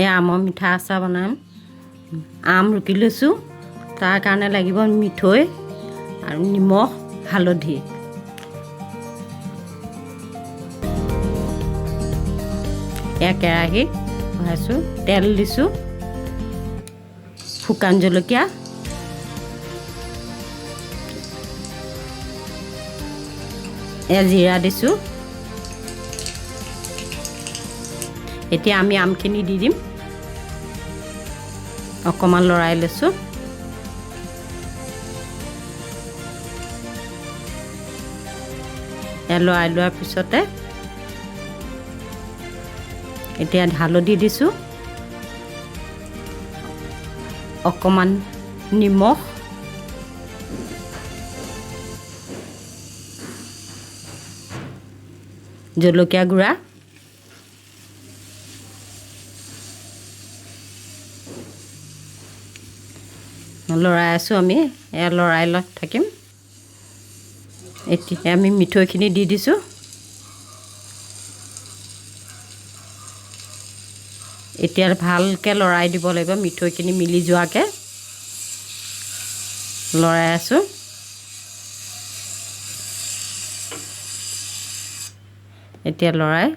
এই আমৰ মিঠা আচাৰ বনাম। আম ৰুকি লৈছোঁ, তাৰ কাৰণে লাগিব মিঠৈ আৰু নিমখ, হালধি। এয়া কেৰাহী বহাইছোঁ, তেল দিছোঁ, শুকান জলকীয়া, এয়া জিৰা দিছোঁ। এতিয়া আমি আমখিনি দি দিম। অকণমান লৰাই লৈছোঁ। লৰাই লোৱাৰ পিছতে এতিয়া হালধি দিছোঁ, অকণমান নিমখ, জলকীয়া গুড়া, লৰাই আছোঁ আমি, এয়া লৰাই থাকিম। এতিয়া আমি মিঠৈখিনি দি দিছোঁ। এতিয়া ভালকৈ লৰাই দিব লাগিব, মিঠৈখিনি মিলি যোৱাকৈ লৰাই আছোঁ। এতিয়া লৰাই